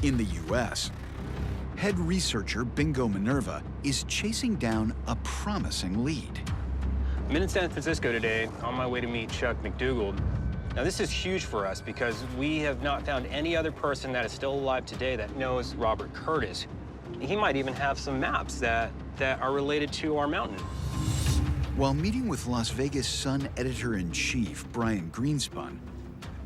In the U.S., head researcher Bingo Minerva is chasing down a promising lead. I'm in San Francisco today on my way to meet Chuck MacDougal. Now, this is huge for us because we have not found any other person that is still alive today that knows Robert Curtis. He might even have some maps that are related to our mountain. While meeting with Las Vegas Sun editor-in-chief Brian Greenspun,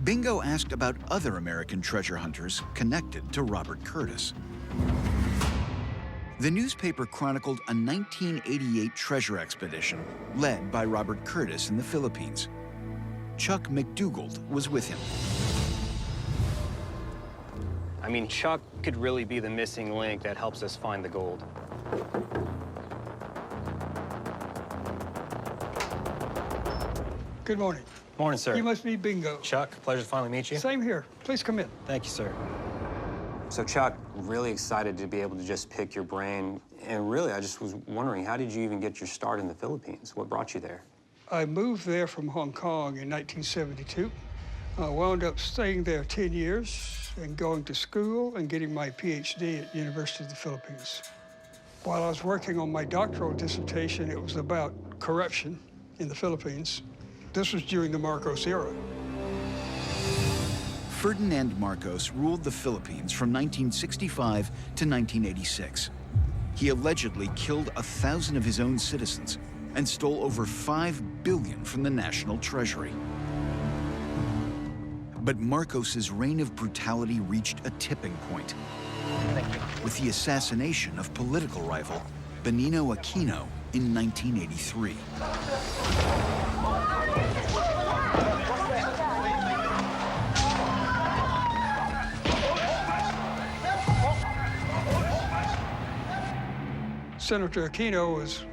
Bingo asked about other American treasure hunters connected to Robert Curtis. The newspaper chronicled a 1988 treasure expedition led by Robert Curtis in the Philippines. Chuck MacDougal was with him. I mean, Chuck could really be the missing link that helps us find the gold. Good morning. Morning, sir. You must be Bingo. Chuck, pleasure to finally meet you. Same here. Please come in. Thank you, sir. So, Chuck, really excited to be able to just pick your brain. And really, I just was wondering, how did you even get your start in the Philippines? What brought you there? I moved there from Hong Kong in 1972. I wound up staying there 10 years and going to school and getting my PhD at University of the Philippines. While I was working on my doctoral dissertation, it was about corruption in the Philippines. This was during the Marcos era. Ferdinand Marcos ruled the Philippines from 1965 to 1986. He allegedly killed 1,000 of his own citizens and stole over $5 billion from the national treasury. But Marcos's reign of brutality reached a tipping point with the assassination of political rival Benigno Aquino in 1983. Senator Aquino was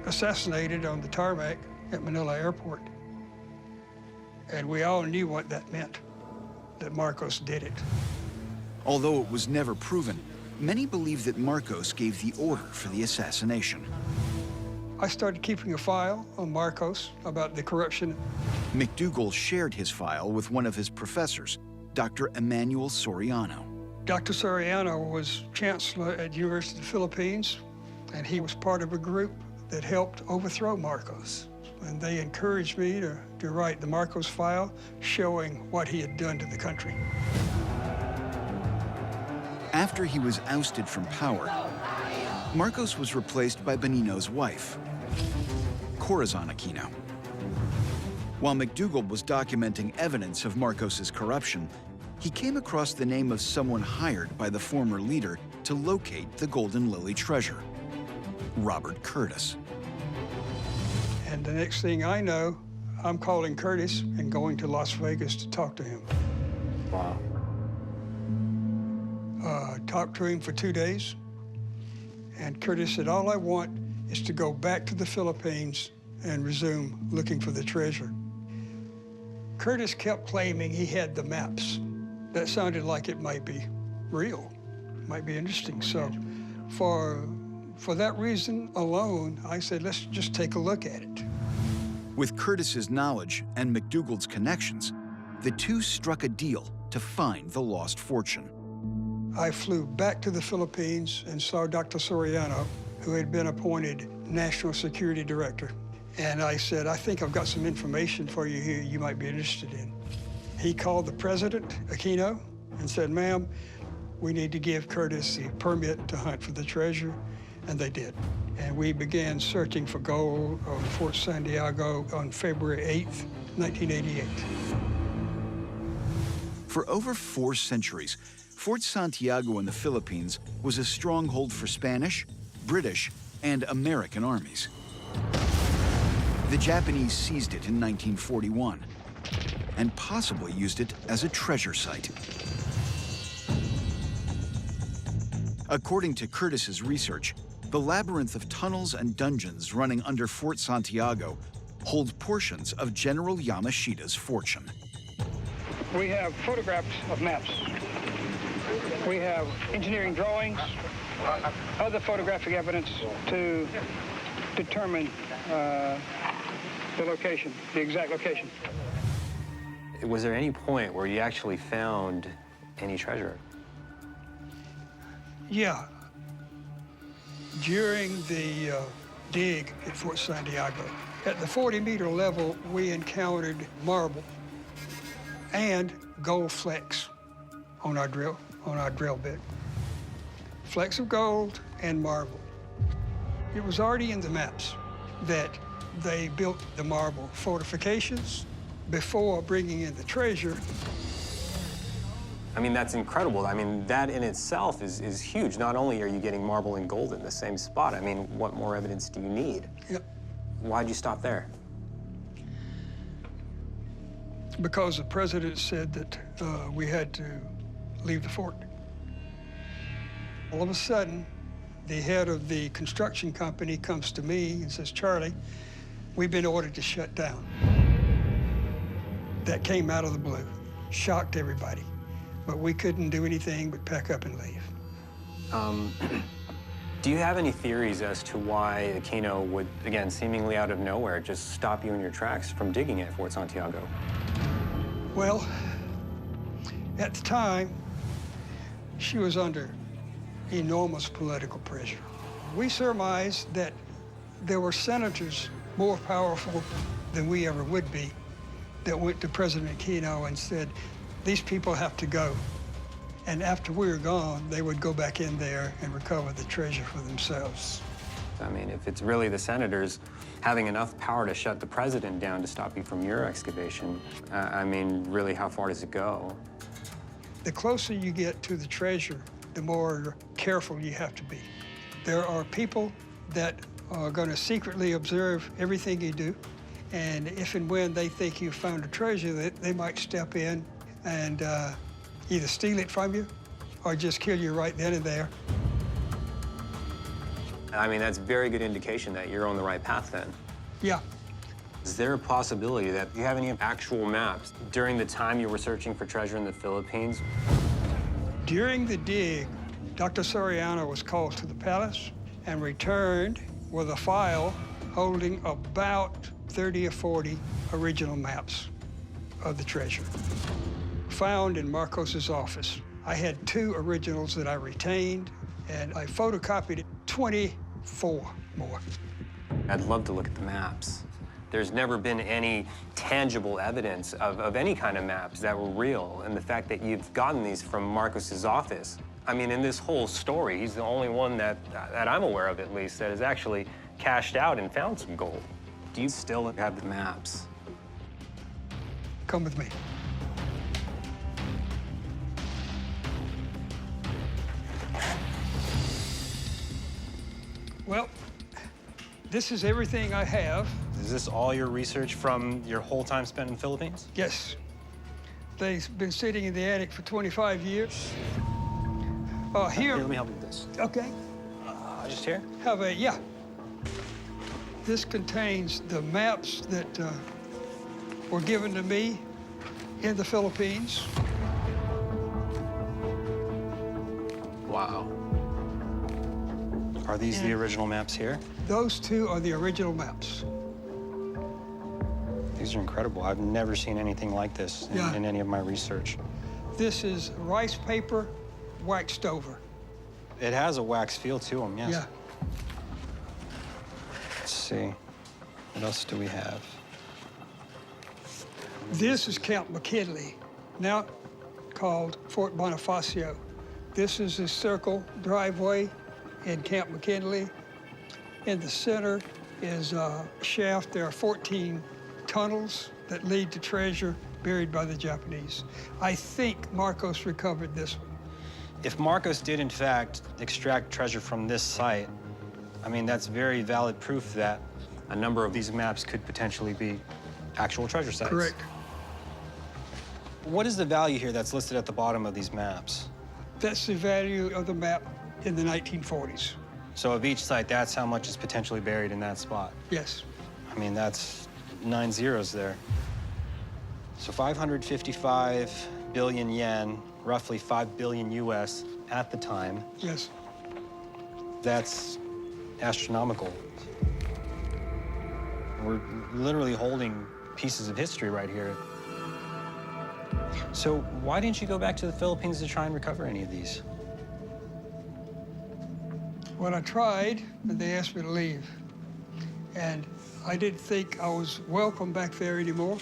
assassinated on the tarmac at Manila Airport. And we all knew what that meant, that Marcos did it. Although it was never proven, many believe that Marcos gave the order for the assassination. I started keeping a file on Marcos about the corruption. MacDougal shared his file with one of his professors, Dr. Emmanuel Soriano. Dr. Soriano was chancellor at University of the Philippines, and he was part of a group that helped overthrow Marcos. And they encouraged me to write the Marcos file, showing what he had done to the country. After he was ousted from power, Marcos was replaced by Benigno's wife, Corazon Aquino. While MacDougal was documenting evidence of Marcos's corruption, he came across the name of someone hired by the former leader to locate the Golden Lily treasure, Robert Curtis. And the next thing I know, I'm calling Curtis and going to Las Vegas to talk to him. Wow. Talked to him for 2 days, and Curtis said, all I want is to go back to the Philippines and resume looking for the treasure. Curtis kept claiming he had the maps. That sounded like it might be real, might be interesting. So for that reason alone, I said, let's just take a look at it. With Curtis's knowledge and MacDougal's connections, the two struck a deal to find the lost fortune. I flew back to the Philippines and saw Dr. Soriano, who had been appointed National Security Director. And I said, I think I've got some information for you here you might be interested in. He called the president, Aquino, and said, ma'am, we need to give Curtis the permit to hunt for the treasure, and they did. And we began searching for gold on Fort Santiago on February 8th, 1988. For over 4 centuries, Fort Santiago in the Philippines was a stronghold for Spanish, British, and American armies. The Japanese seized it in 1941 and possibly used it as a treasure site. According to Curtis's research, the labyrinth of tunnels and dungeons running under Fort Santiago hold portions of General Yamashita's fortune. We have photographs of maps. We have engineering drawings, other photographic evidence to determine the location, the exact location. Was there any point where you actually found any treasure? Yeah. During the dig at Fort Santiago, at the 40-meter level, we encountered marble and gold flecks on our drill bit. Flecks of gold and marble. It was already in the maps that they built the marble fortifications before bringing in the treasure. I mean, that's incredible. I mean, that in itself is huge. Not only are you getting marble and gold in the same spot, I mean, what more evidence do you need? Yep. Why'd you stop there? Because the president said that we had to leave the fort. All of a sudden, the head of the construction company comes to me and says, "Charlie, we've been ordered to shut down." That came out of the blue, shocked everybody. But we couldn't do anything but pack up and leave. Do you have any theories as to why Aquino would, again, seemingly out of nowhere, just stop you in your tracks from digging at Fort Santiago? Well, at the time, she was under enormous political pressure. We surmised that there were senators more powerful than we ever would be that went to President Aquino and said, "These people have to go." And after we were gone, they would go back in there and recover the treasure for themselves. I mean, if it's really the senators having enough power to shut the president down to stop you from your excavation, I mean, really, how far does it go? The closer you get to the treasure, the more careful you have to be. There are people that are going to secretly observe everything you do. And if and when they think you found a treasure, they might step in and either steal it from you or just kill you right then and there. I mean, that's very good indication that you're on the right path then. Yeah. Is there a possibility that you have any actual maps during the time you were searching for treasure in the Philippines? During the dig, Dr. Soriano was called to the palace and returned with a file holding about 30 or 40 original maps of the treasure, found in Marcos's office. I had 2 originals that I retained, and I photocopied 24 more. I'd love to look at the maps. There's never been any tangible evidence of any kind of maps that were real, and the fact that you've gotten these from Marcos's office. I mean, in this whole story, he's the only one that I'm aware of, at least, that has actually cashed out and found some gold. Do you still have the maps? Come with me. Well, this is everything I have. Is this all your research from your whole time spent in the Philippines? Yes. They've been sitting in the attic for 25 years. Here. Here, let me help you with this. Okay. Just here? Yeah. This contains the maps that were given to me in the Philippines. Wow. Are these the original maps here? Those 2 are the original maps. These are incredible. I've never seen anything like this in any of my research. This is rice paper waxed over. It has a wax feel to them, yes. Yeah. Let's see. What else do we have? This is Camp McKinley, now called Fort Bonifacio. This is the circle driveway in Camp McKinley. In the center is a shaft. There are 14 tunnels that lead to treasure buried by the Japanese. I think Marcos recovered this one. If Marcos did, in fact, extract treasure from this site, I mean, that's very valid proof that a number of these maps could potentially be actual treasure sites. Correct. What is the value here that's listed at the bottom of these maps? That's the value of the map in the 1940s. So of each site, that's how much is potentially buried in that spot. Yes. I mean, that's 9 zeros there. So 555 billion yen, roughly 5 billion US at the time. Yes. That's astronomical. We're literally holding pieces of history right here. So why didn't you go back to the Philippines to try and recover any of these? Well, I tried, but they asked me to leave. And I didn't think I was welcome back there anymore.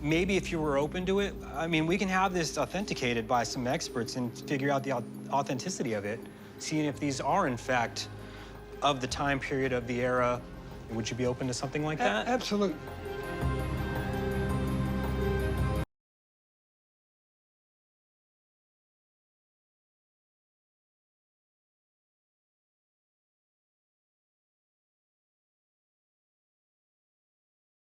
Maybe if you were open to it, I mean, we can have this authenticated by some experts and figure out the authenticity of it, seeing if these are, in fact, of the time period of the era. Would you be open to something like that? Absolutely.